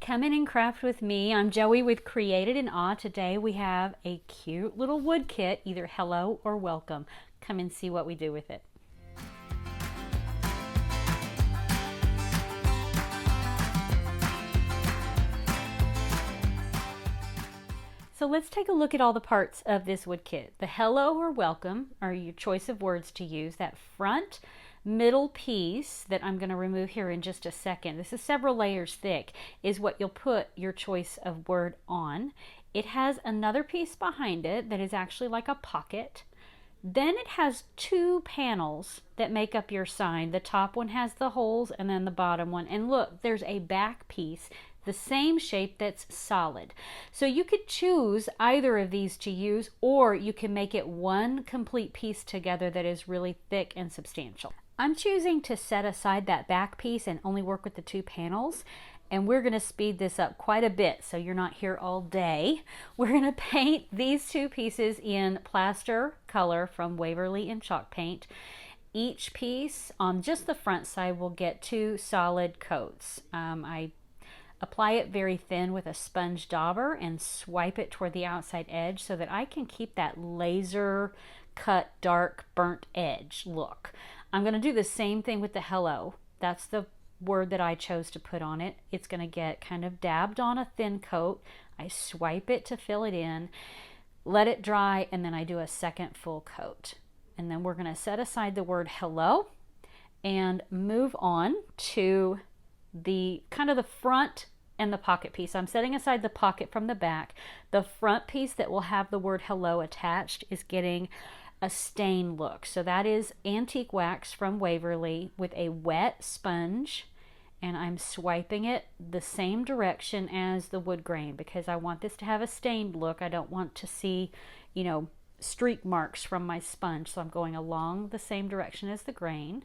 Come in and craft with me. I'm Joey with Created in Awe. Today we have a cute little wood kit, either hello or welcome. Come and see what we do with it. So let's take a look at all the parts of this wood kit. The hello or welcome are your choice of words to use. That front middle piece that I'm going to remove here in just a second, this is several layers thick, is what you'll put your choice of word on. It has another piece behind it that is actually like a pocket. Then it has two panels that make up your sign. The top one has the holes and then the bottom one. And look, there's a back piece, the same shape that's solid. So you could choose either of these to use, or you can make it one complete piece together that is really thick and substantial. I'm choosing to set aside that back piece and only work with the two panels. And we're going to speed this up quite a bit so you're not here all day. We're going to paint these two pieces in plaster color from Waverly in chalk paint. Each piece on just the front side will get two solid coats. I apply it very thin with a sponge dauber and swipe it toward the outside edge so that I can keep that laser cut dark burnt edge look. I'm going to do the same thing with the hello. That's the word that I chose to put on it. It's going to get kind of dabbed on a thin coat. I swipe it to fill it in, let it dry, and then I do a second full coat. And then we're going to set aside the word hello and move on to the kind of the front and the pocket piece. I'm setting aside the pocket from the back. The front piece that will have the word hello attached is getting a stain look. So that is antique wax from Waverly with a wet sponge, and I'm swiping it the same direction as the wood grain because I want this to have a stained look. I don't want to see, you know, streak marks from my sponge. So I'm going along the same direction as the grain,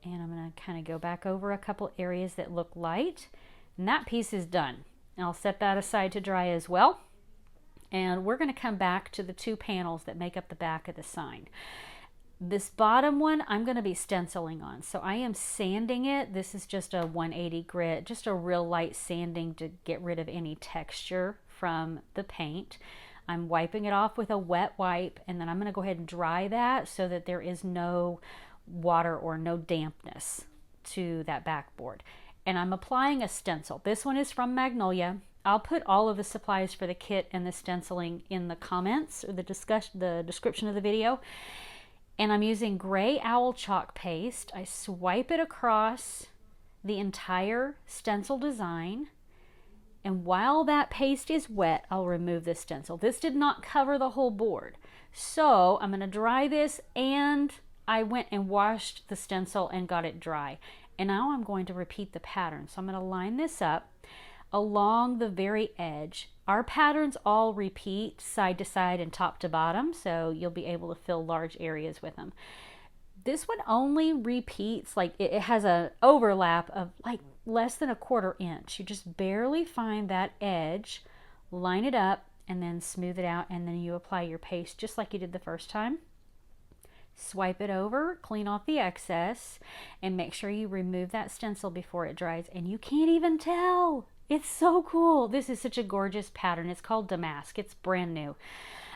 and I'm going to kind of go back over a couple areas that look light, and that piece is done. And I'll set that aside to dry as well. And we're going to come back to the two panels that make up the back of the sign. This bottom one I'm going to be stenciling on. So I am sanding it. This is just a 180 grit, just a real light sanding to get rid of any texture from the paint. I'm wiping it off with a wet wipe, and then I'm going to go ahead and dry that so that there is no water or no dampness to that backboard. And I'm applying a stencil. This one is from Magnolia. I'll put all of the supplies for the kit and the stenciling in the comments or the description of the video. And I'm using gray owl chalk paste. I swipe it across the entire stencil design. And while that paste is wet, I'll remove the stencil. This did not cover the whole board. So I'm going to dry this, and I went and washed the stencil and got it dry. And now I'm going to repeat the pattern. So I'm going to line this up along the very edge. Our patterns all repeat side to side and top to bottom, so you'll be able to fill large areas with them. This one only repeats, like it has an overlap of like less than a 1/4 inch. You just barely find that edge, line it up, and then smooth it out, and then you apply your paste just like you did the first time. Swipe it over, clean off the excess, and make sure you remove that stencil before it dries. And you can't even tell. It's so cool. This is such a gorgeous pattern. It's called Damask. It's brand new.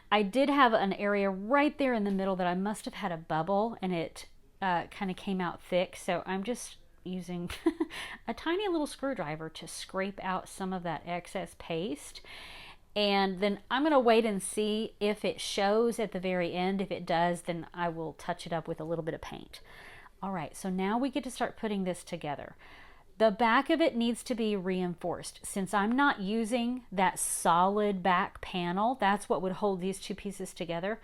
I did have an area right there in the middle that I must have had a bubble, and it kind of came out thick. So I'm just using a tiny little screwdriver to scrape out some of that excess paste. And then I'm going to wait and see if it shows at the very end. If it does, then I will touch it up with a little bit of paint. All right, so now we get to start putting this together. The back of it needs to be reinforced. Since I'm not using that solid back panel, that's what would hold these two pieces together.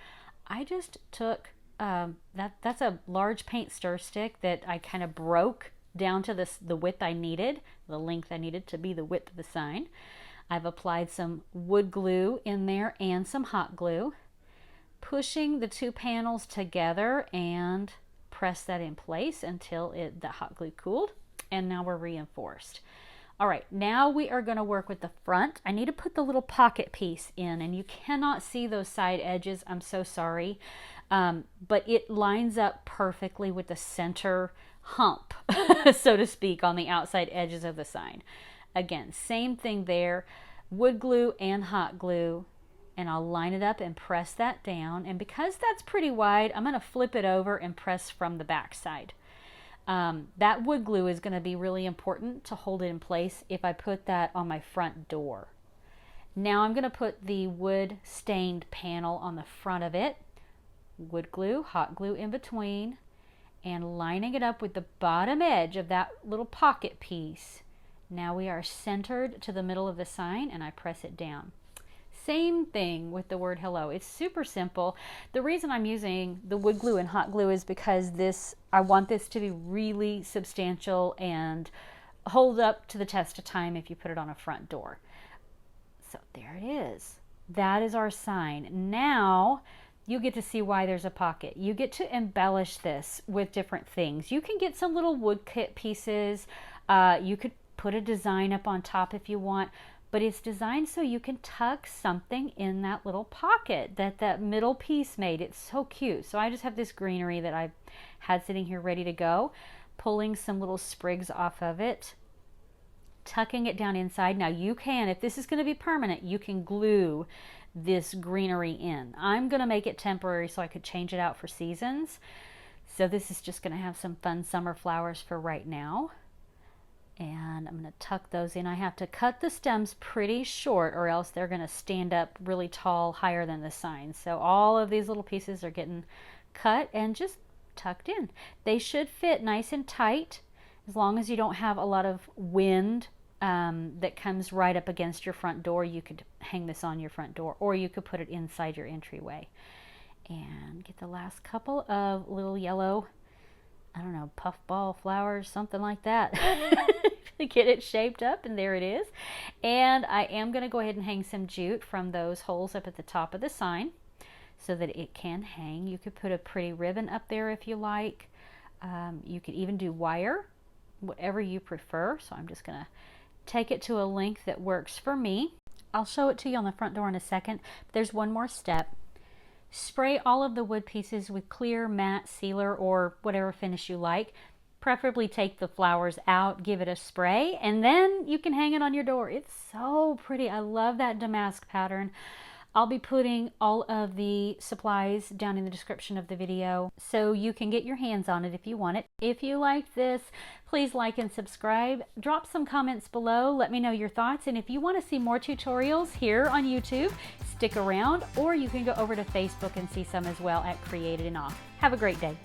I just took, that's a large paint stir stick that I kind of broke down to the width I needed, the length I needed to be the width of the sign. I've applied some wood glue in there and some hot glue, pushing the two panels together, and press that in place until the hot glue cooled. And now we're reinforced. All right, now we are going to work with the front. I need to put the little pocket piece in, and you cannot see those side edges. I'm so sorry. But it lines up perfectly with the center hump, so to speak, on the outside edges of the sign. Again, same thing there, wood glue and hot glue, and I'll line it up and press that down. And because that's pretty wide, I'm going to flip it over and press from the back side. That wood glue is going to be really important to hold it in place if I put that on my front door. Now I'm going to put the wood stained panel on the front of it, wood glue, hot glue in between, and lining it up with the bottom edge of that little pocket piece. Now we are centered to the middle of the sign, and I press it down. Same thing with the word hello. It's super simple. The reason I'm using the wood glue and hot glue is because I want this to be really substantial and hold up to the test of time if you put it on a front door. So there it is. That is our sign. Now you get to see why there's a pocket. You get to embellish this with different things. You can get some little wood kit pieces. You could put a design up on top if you want, but it's designed so you can tuck something in that little pocket that middle piece made. It's so cute. So I just have this greenery that I had sitting here ready to go, pulling some little sprigs off of it, tucking it down inside. Now you can, if this is going to be permanent, you can glue this greenery in. I'm going to make it temporary so I could change it out for seasons. So this is just going to have some fun summer flowers for right now. And I'm going to tuck those in. I have to cut the stems pretty short or else they're going to stand up really tall, higher than the sign. So all of these little pieces are getting cut and just tucked in. They should fit nice and tight as long as you don't have a lot of wind that comes right up against your front door. You could hang this on your front door, or you could put it inside your entryway. And get the last couple of little yellow, I don't know, puffball flowers, something like that. Get it shaped up, and there it is. And I am going to go ahead and hang some jute from those holes up at the top of the sign so that it can hang. You could put a pretty ribbon up there if you like. You could even do wire, whatever you prefer. So I'm just going to take it to a length that works for me. I'll show it to you on the front door in a second. But there's one more step. Spray all of the wood pieces with clear matte sealer or whatever finish you like. Preferably take the flowers out, give it a spray, and then you can hang it on your door. It's so pretty. I love that damask pattern. I'll be putting all of the supplies down in the description of the video so you can get your hands on it if you want it. If you like this, please like and subscribe. Drop some comments below. Let me know your thoughts. And if you want to see more tutorials here on YouTube, stick around, or you can go over to Facebook and see some as well at Create It and Off. Have a great day.